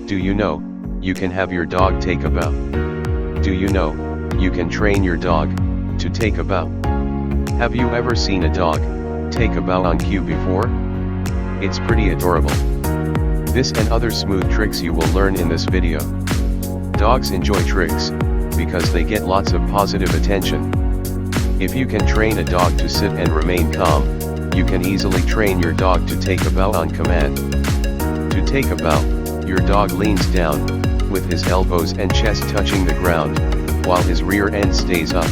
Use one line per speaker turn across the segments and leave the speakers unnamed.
Do you know, you can have your dog take a bow? Do you know, you can train your dog to take a bow? Have you ever seen a dog take a bow on cue before? It's pretty adorable. This and other smooth tricks you will learn in this video. Dogs enjoy tricks because they get lots of positive attention. If you can train a dog to sit and remain calm, you can easily train your dog to take a bow on command. To take a bow, your dog leans down, with his elbows and chest touching the ground, while his rear end stays up.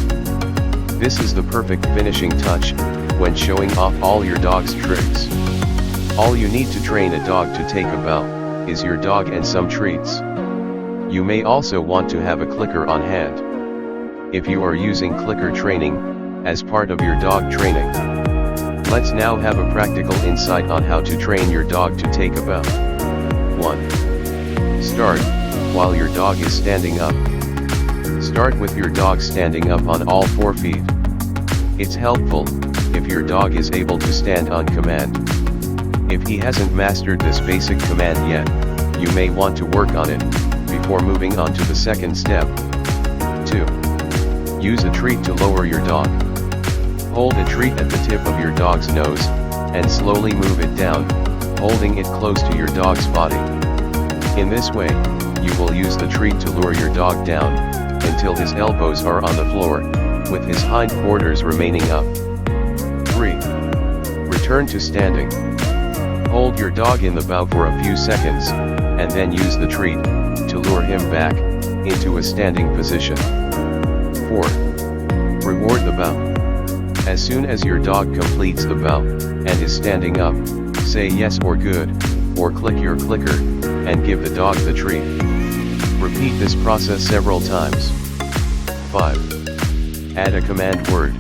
This is the perfect finishing touch, when showing off all your dog's tricks. All you need to train a dog to take a bow, is your dog and some treats. You may also want to have a clicker on hand. If you are using clicker training, as part of your dog training. Let's now have a practical insight on how to train your dog to take a bow. 1. Start, while your dog is standing up. Start with your dog standing up on all 4 feet. It's helpful, if your dog is able to stand on command. If he hasn't mastered this basic command yet, you may want to work on it, before moving on to the second step. 2. Use a treat to lower your dog. Hold a treat at the tip of your dog's nose, and slowly move it down, holding it close to your dog's body. In this way, you will use the treat to lure your dog down, until his elbows are on the floor, with his hind quarters remaining up. 3. Return to standing. Hold your dog in the bow for a few seconds, and then use the treat to lure him back into a standing position. 4. Reward the bow. As soon as your dog completes the bow, and is standing up, say yes or good, or click your clicker, and give the dog the treat. Repeat this process several times. 5. Add a command word.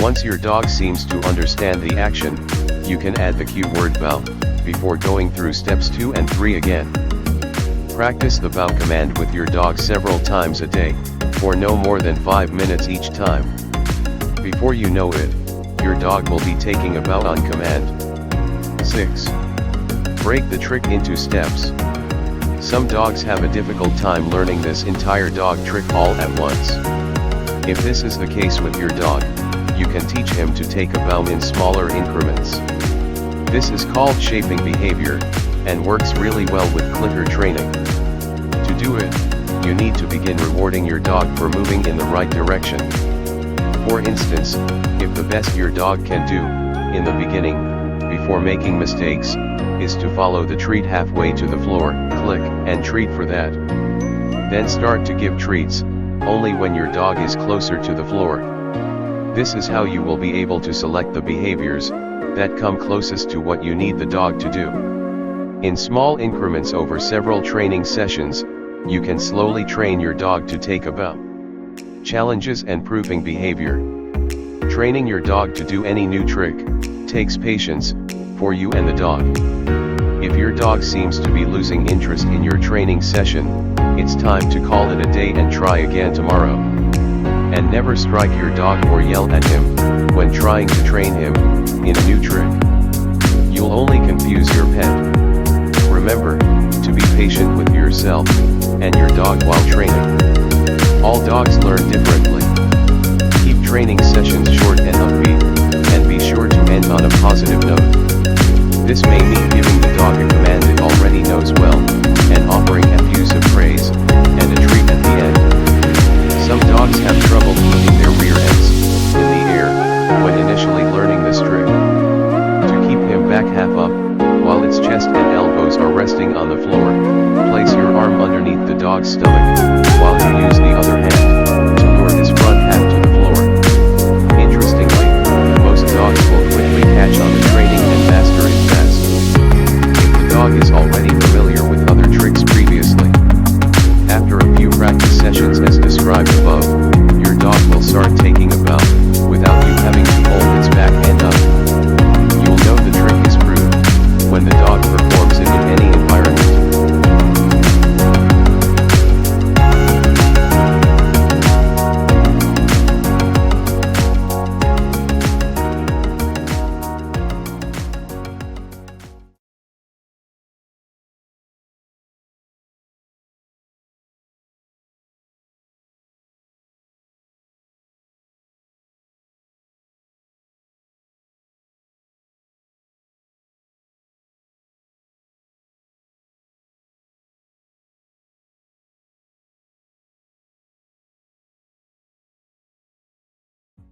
Once your dog seems to understand the action, you can add the cue word bow, before going through steps 2 and 3 again. Practice the bow command with your dog several times a day, for no more than 5 minutes each time. Before you know it, your dog will be taking a bow on command. 6. Break the trick into steps. Some dogs have a difficult time learning this entire dog trick all at once. If this is the case with your dog, you can teach him to take a bow in smaller increments. This is called shaping behavior, and works really well with clicker training. To do it, you need to begin rewarding your dog for moving in the right direction. For instance, if the best your dog can do, in the beginning, before making mistakes, is to follow the treat halfway to the floor, click, and treat for that. Then start to give treats, only when your dog is closer to the floor. This is how you will be able to select the behaviors that come closest to what you need the dog to do. In small increments over several training sessions, you can slowly train your dog to take a bow. Challenges and proving behavior. Training your dog to do any new trick takes patience for you and the dog. If your dog seems to be losing interest in your training session, it's time to call it a day and try again tomorrow. And never strike your dog or yell at him when trying to train him in a new trick. You'll only confuse your pet. Remember to be patient with yourself and your dog while training. All dogs learn differently. Keep training sessions short and upbeat, and be sure to end on a positive note. This may mean